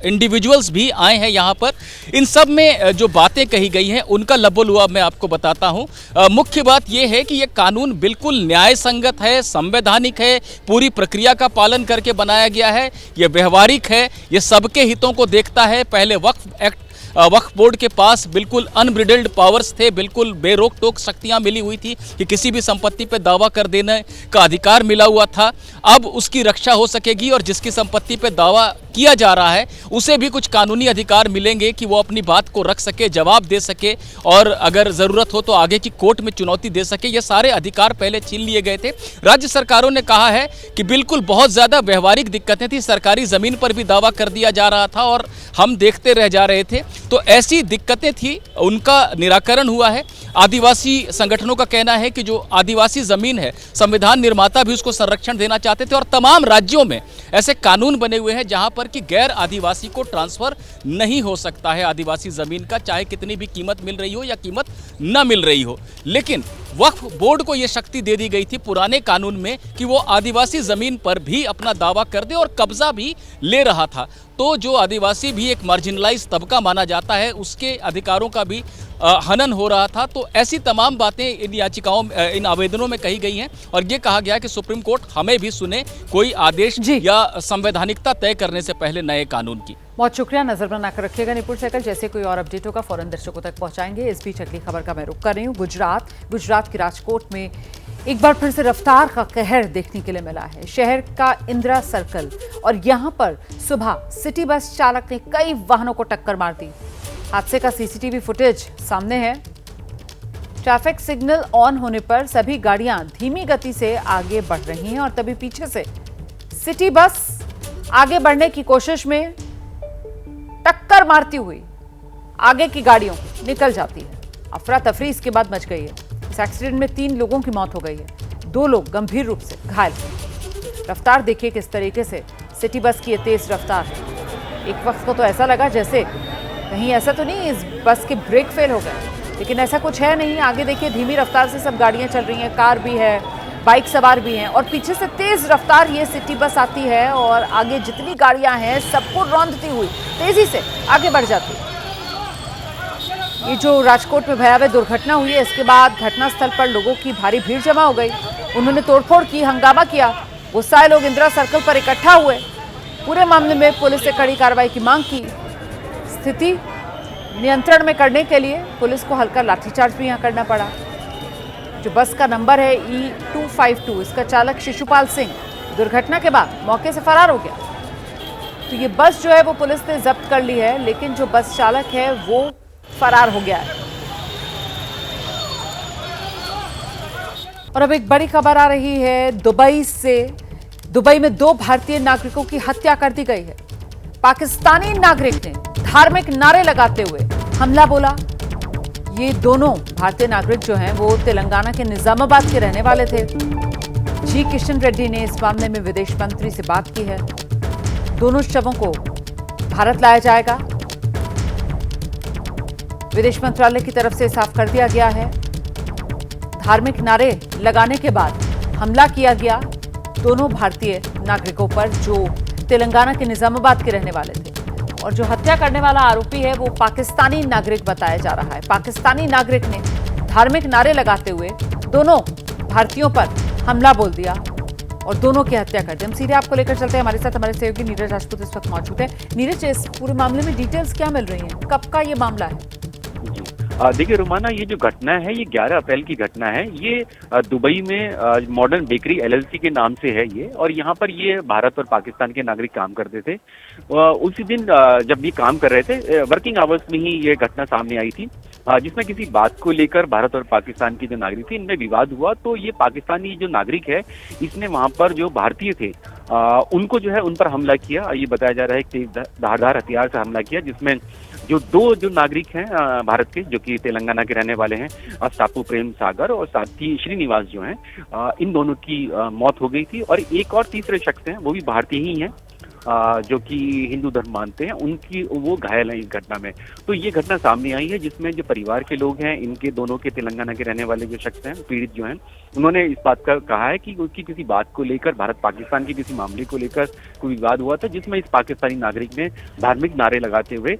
Speaker 7: इंडिविजुअल्स भी आए हैं यहाँ पर। इन सब में जो बातें कही गई हैं उनका लबोलुआब मैं आपको बताता हूँ। मुख्य बात यह है कि ये कानून बिल्कुल न्याय संगत है, संवैधानिक है, पूरी प्रक्रिया का पालन करके बनाया गया है, ये व्यवहारिक है, ये सबके हितों को देखता है। पहले वक्फ बोर्ड के पास बिल्कुल अनब्रिडल्ड पावर्स थे, बिल्कुल बेरोक टोक शक्तियां मिली हुई थी कि किसी भी संपत्ति पे दावा कर देने का अधिकार मिला हुआ था। अब उसकी रक्षा हो सकेगी और जिसकी संपत्ति पे दावा किया जा रहा है उसे भी कुछ कानूनी अधिकार मिलेंगे कि वो अपनी बात को रख सके, जवाब दे सके और अगर ज़रूरत हो तो आगे की कोर्ट में चुनौती दे सके। ये सारे अधिकार पहले छीन लिए गए थे। राज्य सरकारों ने कहा है कि बिल्कुल बहुत ज़्यादा व्यवहारिक दिक्कतें थी, सरकारी ज़मीन पर भी दावा कर दिया जा रहा था और हम देखते रह जा रहे थे। तो ऐसी दिक्कतें थी, उनका निराकरण हुआ है। आदिवासी संगठनों का कहना है कि जो आदिवासी ज़मीन है, संविधान निर्माता भी उसको संरक्षण देना चाहते थे और तमाम राज्यों में ऐसे कानून बने हुए हैं जहां पर कि गैर आदिवासी को ट्रांसफ़र नहीं हो सकता है आदिवासी ज़मीन का, चाहे कितनी भी कीमत मिल रही हो या कीमत न मिल रही हो। लेकिन वक्फ बोर्ड को ये शक्ति दे दी गई थी पुराने कानून में कि वो आदिवासी ज़मीन पर भी अपना दावा कर दे और कब्जा भी ले रहा था। तो जो आदिवासी भी एक मार्जिनलाइज तबका माना जाता है, उसके अधिकारों का भी हनन हो रहा था। तो ऐसी तमाम बातें इन याचिकाओं, इन आवेदनों में कही गई हैं और ये कहा गया कि सुप्रीम कोर्ट हमें भी सुने कोई आदेश या संवैधानिकता तय करने से पहले नए कानून की।
Speaker 2: बहुत शुक्रिया, नजर बनाकर रखिएगा निपुण सहगल। जैसे कोई और अपडेट होगा फौरन दर्शकों तक पहुंचाएंगे। इस बीच अगली खबर का मैं रुख कर रही हूँ। गुजरात के राजकोट में एक बार फिर से रफ्तार का कहर देखने के लिए मिला है। शहर का इंदिरा सर्कल और यहां पर सुबह सिटी बस चालक ने कई वाहनों को टक्कर मार दी। हादसे का सीसीटीवी फुटेज सामने है। ट्रैफिक सिग्नल ऑन होने पर सभी गाड़ियां धीमी गति से आगे बढ़ रही हैं और तभी पीछे से सिटी बस आगे बढ़ने की कोशिश में टक्कर मारती हुई आगे की गाड़ियों निकल जाती है। अफरा तफरी इसके बाद मच गई है। इस एक्सीडेंट में 3 लोगों की मौत हो गई है, 2 लोग गंभीर रूप से घायल हैं। रफ्तार देखिए किस तरीके से सिटी बस की ये तेज रफ्तार है। एक वक्त को तो ऐसा लगा जैसे कहीं ऐसा तो नहीं इस बस के ब्रेक फेल हो गए, लेकिन ऐसा कुछ है नहीं। आगे देखिए धीमी रफ्तार से सब गाड़ियां चल रही हैं, कार भी है, बाइक सवार भी हैं और पीछे से तेज रफ्तार ये सिटी बस आती है और आगे जितनी गाड़ियां हैं सबको रौंदती हुई तेजी से आगे बढ़ जाती है। ये जो राजकोट में भयावह दुर्घटना हुई है, इसके बाद घटनास्थल पर लोगों की भारी भीड़ जमा हो गई। उन्होंने तोड़फोड़ की, हंगामा किया। गुस्साए लोग इंदिरा सर्कल पर इकट्ठा हुए। पूरे मामले में पुलिस से कड़ी कार्रवाई की मांग की। स्थिति नियंत्रण में करने के लिए पुलिस को हल्का लाठीचार्ज भी यहां करना पड़ा। जो बस का नंबर है E252, इसका चालक शिशुपाल सिंह दुर्घटना के बाद मौके से फरार हो गया। तो ये बस जो है वो पुलिस ने जब्त कर ली है, लेकिन जो बस चालक है वो फरार हो गया है। और अब एक बड़ी खबर आ रही है दुबई से। दुबई में 2 भारतीय नागरिकों की हत्या कर दी गई है। पाकिस्तानी नागरिक ने धार्मिक नारे लगाते हुए हमला बोला। ये दोनों भारतीय नागरिक जो हैं वो तेलंगाना के निजामाबाद के रहने वाले थे। जी किशन रेड्डी ने इस मामले में विदेश मंत्री से बात की है। दोनों शवों को भारत लाया जाएगा। विदेश मंत्रालय की तरफ से साफ कर दिया गया है। धार्मिक नारे लगाने के बाद हमला किया गया दोनों भारतीय नागरिकों पर जो तेलंगाना के निजामाबाद के रहने वाले थे। और जो हत्या करने वाला आरोपी है वो पाकिस्तानी नागरिक बताया जा रहा है। पाकिस्तानी नागरिक ने धार्मिक नारे लगाते हुए दोनों भारतीयों पर हमला बोल दिया और दोनों की हत्या कर दी। हम सीधे आपको लेकर चलते हैं। हमारे साथ हमारे सहयोगी नीरज राजपूत इस वक्त मौजूद है। नीरज, इस पूरे मामले में डिटेल्स क्या मिल रही हैं? कब का ये मामला है?
Speaker 8: देखिए रोमाना, ये जो घटना है ये 11 अप्रैल की घटना है। ये दुबई में मॉडर्न बेकरी LLC के नाम से है ये, और यहाँ पर ये भारत और पाकिस्तान के नागरिक काम करते थे। उसी दिन जब ये काम कर रहे थे, वर्किंग आवर्स में ही ये घटना सामने आई थी, जिसमें किसी बात को लेकर भारत और पाकिस्तान के जो नागरिक थे इनमें विवाद हुआ। तो ये पाकिस्तानी जो नागरिक है इसने वहाँ पर जो भारतीय थे उनको जो है उन पर हमला किया। ये बताया जा रहा है कि धारदार हथियार से हमला किया, जिसमें जो 2 जो नागरिक हैं भारत के, जो कि तेलंगाना के रहने वाले हैं, सापू प्रेम सागर और साथी श्रीनिवास जो हैं, इन दोनों की मौत हो गई थी। और एक और तीसरे शख्स हैं, वो भी भारतीय ही हैं, जो कि हिंदू धर्म मानते हैं, उनकी वो घायल हैं इस घटना में। तो ये घटना सामने आई है जिसमें जो परिवार के लोग हैं, इनके दोनों के तेलंगाना के रहने वाले जो शख्स हैं, पीड़ित जो हैं, उन्होंने इस बात का कहा है कि उसकी किसी बात को लेकर, भारत पाकिस्तान के किसी मामले को लेकर कोई विवाद हुआ था, जिसमें इस पाकिस्तानी नागरिक ने धार्मिक नारे लगाते हुए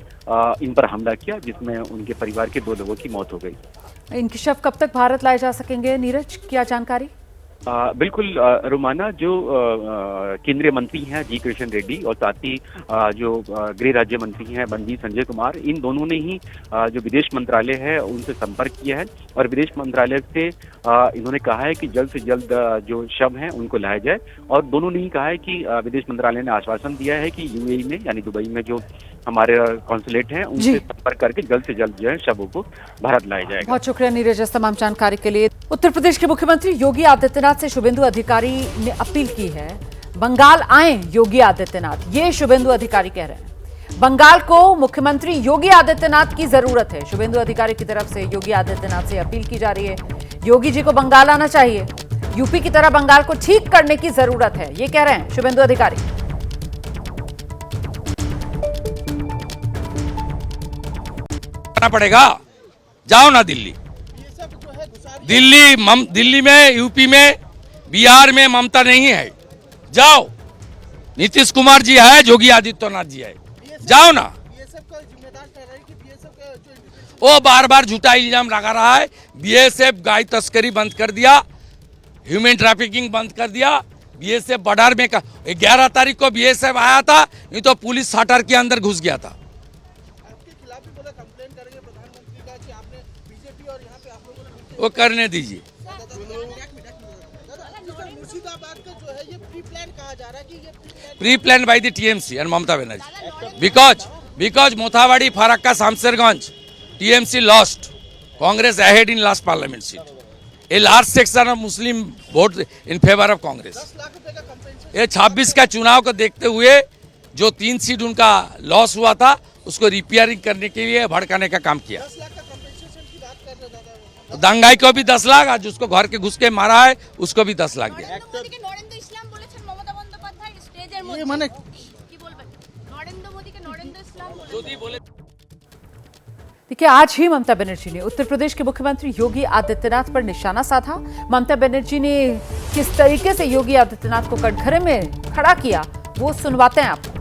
Speaker 8: इन पर हमला किया, जिसमें उनके परिवार के 2 लोगों की मौत हो गई।
Speaker 2: इनके शव कब तक भारत लाए जा सकेंगे, नीरज, क्या जानकारी?
Speaker 8: बिल्कुल रोमाना, जो केंद्रीय मंत्री हैं जी किशन रेड्डी और साथ ही जो गृह राज्य मंत्री हैं बंदी संजय कुमार, इन दोनों ने ही जो विदेश मंत्रालय है उनसे संपर्क किया है और विदेश मंत्रालय से इन्होंने कहा है कि जल्द से जल्द जो शव हैं उनको लाया जाए। और दोनों ने ही कहा है कि विदेश मंत्रालय ने आश्वासन दिया है कि यूएई में यानी दुबई में जो हमारे कॉन्सुलेट हैं उनसे संपर्क करके जल्द से जल्द जो है शवों को भारत लाया जाएगा।
Speaker 2: बहुत शुक्रिया नीरज इस तमाम जानकारी के लिए। उत्तर प्रदेश के मुख्यमंत्री योगी आदित्यनाथ से शुभेंदु अधिकारी ने अपील की है, बंगाल आए योगी आदित्यनाथ, ये शुभेंदु अधिकारी कह रहे हैं। बंगाल को मुख्यमंत्री योगी आदित्यनाथ की जरूरत है। शुभेंदु अधिकारी की तरफ से योगी आदित्यनाथ से अपील की जा रही है, योगी जी को बंगाल आना चाहिए, यूपी की तरह बंगाल को ठीक करने की जरूरत है, ये कह रहे हैं शुभेंदु अधिकारी।
Speaker 9: पड़ेगा, जाओ ना दिल्ली, दिल्ली में, यूपी में, बिहार में ममता नहीं है, जाओ। नीतीश कुमार जी है, योगी आदित्यनाथ जी है, जाओ ना। वो बार बार झूठा इल्जाम लगा रहा है। बीएसएफ गाय तस्करी बंद कर दिया, ह्यूमन ट्रैफिकिंग बंद कर दिया। बीएसएफ बॉर्डर में 11 तारीख को बीएसएफ आया था, नहीं तो पुलिस शाटर के अंदर घुस गया था। वो करने दीजिए। Pre plan by the TMC and Mamata Banerjee, because Mothabari, Farakka, Samserganj, TMC lost, Congress ahead in last parliament seat. A large section of Muslim vote in favor of Congress. ये 26 का चुनाव को देखते हुए जो 3 सीट उनका लॉस हुआ था, उसको रिपेयरिंग करने के लिए भड़काने का काम किया। दंगाई को भी 10 लाख, आज उसको घर के घुस के मारा है उसको भी 10 लाख दिया।
Speaker 2: देखिए, आज ही ममता बनर्जी ने उत्तर प्रदेश के मुख्यमंत्री योगी आदित्यनाथ पर निशाना साधा। ममता बनर्जी ने किस तरीके से योगी आदित्यनाथ को कटघरे में खड़ा किया, वो सुनवाते हैं आपको।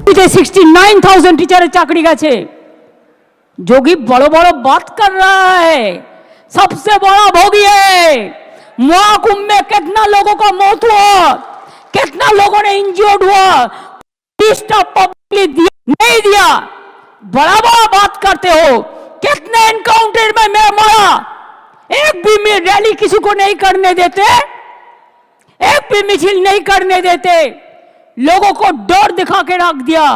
Speaker 3: मुझे 69,000 टीचर चाकरी গেছে। जोगी बड़ो बड़ो बात कर रहा है, सबसे बड़ा भोगी है। महाकुंभ में कितना लोगों का मौत हुआ, कितना लोगों ने इंजर्ड हुआ, पब्लिक नहीं दिया। बड़ा बड़ा बात करते हो, कितने एनकाउंटर में मैं मारा, एक भी रैली किसी को नहीं करने देते, एक भी मिছিল नहीं करने देते, लोगों को डर दिखा के रख दिया,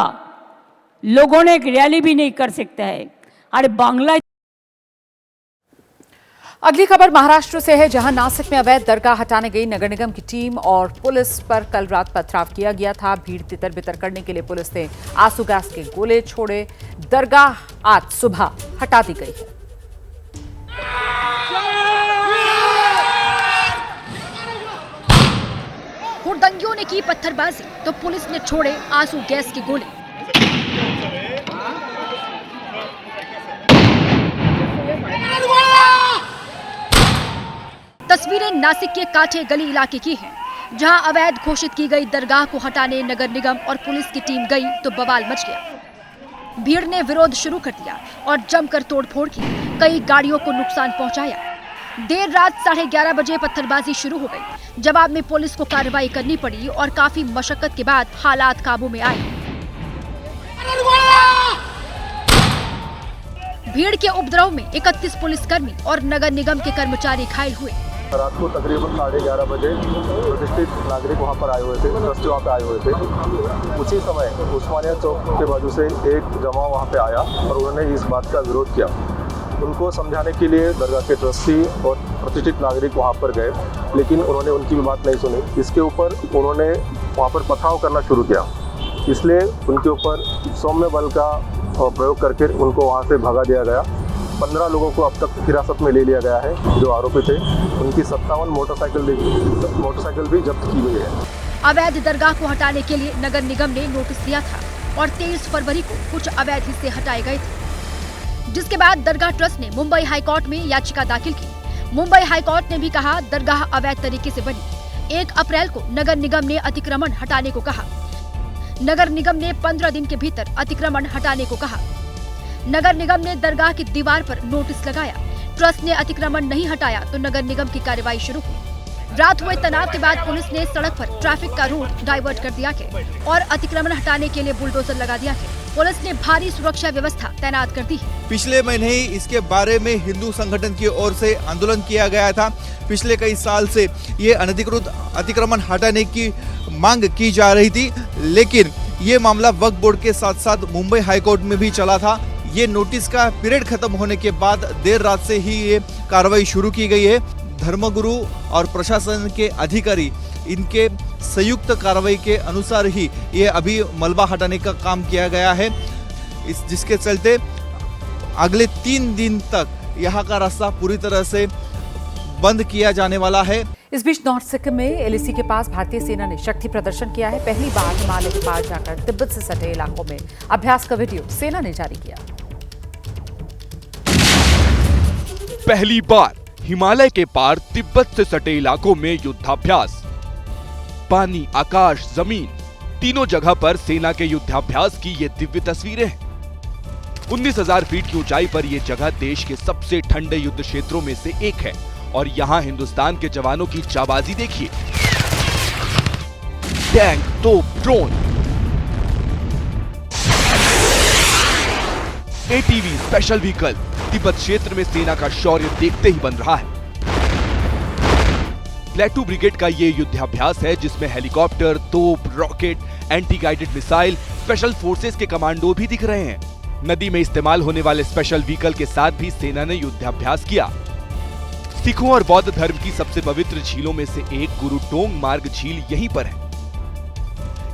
Speaker 3: लोगों ने एक रैली भी नहीं कर सकता है। अरे बांग्ला।
Speaker 2: अगली खबर महाराष्ट्र से है, जहां नासिक में अवैध दरगाह हटाने गई नगर निगम की टीम और पुलिस पर कल रात पथराव किया गया था। भीड़ तितर बितर करने के लिए पुलिस ने आंसू गैस के गोले छोड़े। दरगाह आज सुबह हटा दी गई है।
Speaker 10: हुड़दंगियों ने की पत्थरबाजी तो पुलिस ने छोड़े आंसू गैस के गोले। तस्वीरें नासिक के काठे गली इलाके की हैं, जहां अवैध घोषित की गई दरगाह को हटाने नगर निगम और पुलिस की टीम गई तो बवाल मच गया। भीड़ ने विरोध शुरू कर दिया और जमकर तोड़फोड़ की, कई गाड़ियों को नुकसान पहुंचाया। देर रात 11:30 बजे पत्थरबाजी शुरू हो गई। जवाब में पुलिस को कार्रवाई करनी पड़ी और काफी मशक्कत के बाद हालात काबू में आए। भीड़ के उपद्रव में 31 पुलिसकर्मी और नगर निगम के कर्मचारी घायल हुए।
Speaker 11: रात को तकरीबन 11:30 बजे प्रतिष्ठित नागरिक वहां पर आए हुए थे, ट्रस्टी वहां पे आए हुए थे। उसी समय उस्मानिया चौक के बाजू से एक जमाव वहां पे आया और उन्होंने इस बात का विरोध किया। उनको समझाने के लिए दरगाह के ट्रस्टी और प्रतिष्ठित नागरिक वहां पर गए, लेकिन उन्होंने उनकी भी बात नहीं सुनी। इसके ऊपर उन्होंने वहां पर पथराव करना शुरू किया, इसलिए उनके ऊपर सौम्य बल का प्रयोग करके उनको वहां से भगा दिया गया। 15 लोगों को अब तक हिरासत में ले लिया गया है जो आरोपी थे। उनकी 57 मोटरसाइकिल भी जब्त की गई है।
Speaker 10: अवैध दरगाह को हटाने के लिए नगर निगम ने नोटिस दिया था और 23 फरवरी को कुछ अवैध हिस्से हटाए गए थे, जिसके बाद दरगाह ट्रस्ट ने मुंबई हाईकोर्ट में याचिका दाखिल की। मुंबई हाईकोर्ट ने भी कहा दरगाह अवैध तरीके से बनी। 1 अप्रैल को नगर निगम ने अतिक्रमण हटाने को कहा। नगर निगम ने 15 दिन के भीतर अतिक्रमण हटाने को कहा। नगर निगम ने दरगाह की दीवार पर नोटिस लगाया। ट्रस्ट ने अतिक्रमण नहीं हटाया तो नगर निगम की कार्रवाई शुरू हुई। रात हुए तनाव के बाद पुलिस ने सड़क पर ट्रैफिक का रूट डाइवर्ट कर दिया है और अतिक्रमण हटाने के लिए बुलडोजर लगा दिया है। पुलिस ने भारी सुरक्षा व्यवस्था तैनात कर दी है।
Speaker 12: पिछले महीने ही इसके बारे में हिंदू संगठन की ओर से आंदोलन किया गया था। पिछले कई साल से ये अनधिकृत अतिक्रमण हटाने की मांग की जा रही थी, लेकिन ये मामला वक्फ बोर्ड के साथ साथ मुंबई हाईकोर्ट में भी चला था। ये नोटिस का पीरियड खत्म होने के बाद देर रात से ही ये कार्रवाई शुरू की गई है। धर्मगुरु और प्रशासन के अधिकारी इनके संयुक्त कार्रवाई के अनुसार ही ये अभी मलबा हटाने का काम किया गया है, जिसके चलते अगले 3 दिन तक यहाँ का रास्ता पूरी तरह से बंद किया जाने वाला है।
Speaker 2: इस बीच नॉर्थ सिक्किम में एलएसी के पास भारतीय सेना ने शक्ति प्रदर्शन किया है। पहली बार हिमालय के पार जाकर तिब्बत से सटे इलाकों में अभ्यास का वीडियो सेना ने जारी किया।
Speaker 13: पहली बार हिमालय के पार तिब्बत से सटे इलाकों में युद्धाभ्यास। पानी, आकाश, जमीन तीनों जगह पर सेना के युद्धाभ्यास की ये दिव्य तस्वीरें हैं। 19,000 फीट की ऊंचाई पर यह जगह देश के सबसे ठंडे युद्ध क्षेत्रों में से एक है और यहाँ हिंदुस्तान के जवानों की जाबाजी देखिए। टैंक, तोप, drone, ATV, special vehicle, Tibet क्षेत्र में सेना का शौर्य देखते ही बन रहा है। प्लेटू ब्रिगेड का ये युद्धाभ्यास है जिसमें हेलीकॉप्टर, तोप, rocket, anti guided missile, special forces के कमांडो भी दिख रहे हैं। नदी में इस्तेमाल होने वाले स्पेशल व्हीकल के साथ भी सेना ने युद्धाभ्यास किया। सिखों और बौद्ध धर्म की सबसे पवित्र झीलों में से एक गुरु टोंग मार्ग झील यहीं पर है।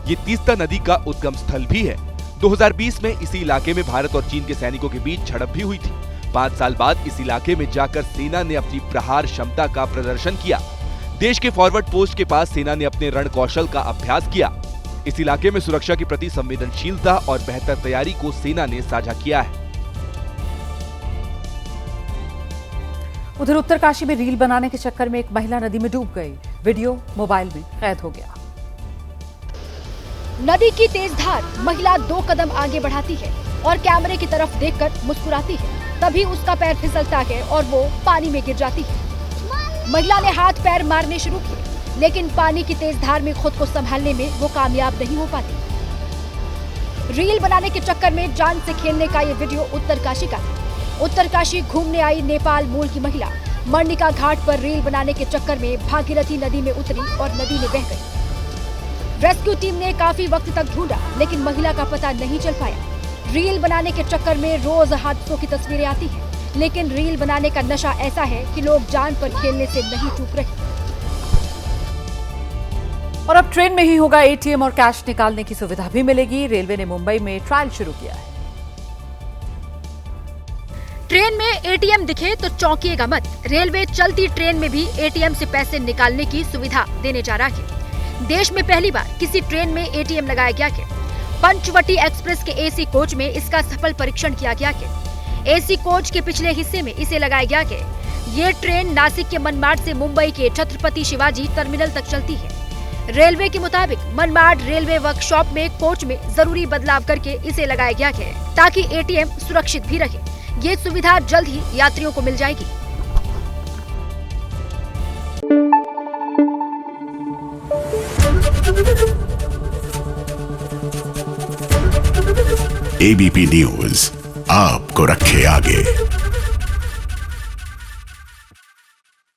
Speaker 13: ये तीस्ता नदी का उद्गम स्थल भी है। 2020 में इसी इलाके में भारत और चीन के सैनिकों के बीच झड़प भी हुई थी। 5 साल बाद इस इलाके में जाकर सेना ने अपनी प्रहार क्षमता का प्रदर्शन किया। देश के फॉरवर्ड पोस्ट के पास सेना ने अपने रण कौशल का अभ्यास किया। इस इलाके में सुरक्षा के प्रति संवेदनशीलता और बेहतर तैयारी को सेना ने साझा किया है।
Speaker 2: उधर उत्तरकाशी में रील बनाने के चक्कर में एक महिला नदी में डूब गई। वीडियो मोबाइल में कैद हो गया।
Speaker 10: नदी की तेज धार महिला 2 कदम आगे बढ़ाती है और कैमरे की तरफ देखकर मुस्कुराती है। तभी उसका पैर फिसलता है और वो पानी में गिर जाती है। महिला ने हाथ पैर मारने शुरू किए, लेकिन पानी की तेज धार में खुद को संभालने में वो कामयाब नहीं हो पाती। रील बनाने के चक्कर में जान से खेलने का ये वीडियो उत्तरकाशी का है। उत्तरकाशी घूमने आई नेपाल मूल की महिला मर्निका घाट पर रील बनाने के चक्कर में भागीरथी नदी में उतरी और नदी में बह गई। रेस्क्यू टीम ने काफी वक्त तक ढूंढा, लेकिन महिला का पता नहीं चल पाया। रील बनाने के चक्कर में रोज हादसों की तस्वीरें आती हैं, लेकिन रील बनाने का नशा ऐसा है कि लोग जान पर खेलने से नहीं चूक रहे।
Speaker 2: और अब ट्रेन में ही होगा एटीएम और कैश निकालने की सुविधा भी मिलेगी। रेलवे ने मुंबई में ट्रायल शुरू किया है।
Speaker 10: ट्रेन में एटीएम दिखे तो चौंकिएगा मत। रेलवे चलती ट्रेन में भी एटीएम से पैसे निकालने की सुविधा देने जा रहा है। देश में पहली बार किसी ट्रेन में एटीएम लगाया गया है। पंचवटी एक्सप्रेस के एसी कोच में इसका सफल परीक्षण किया गया है। एसी कोच के पिछले हिस्से में इसे लगाया गया है। ये ट्रेन नासिक के मनमाड से मुंबई के छत्रपति शिवाजी टर्मिनल तक चलती है। रेलवे के मुताबिक मनमाड रेलवे वर्कशॉप में कोच में जरूरी बदलाव करके इसे लगाया गया है ताकि एटीएम सुरक्षित भी रहे। ये सुविधा जल्द ही यात्रियों को मिल जाएगी।
Speaker 1: एबीपी न्यूज आपको रखे आगे।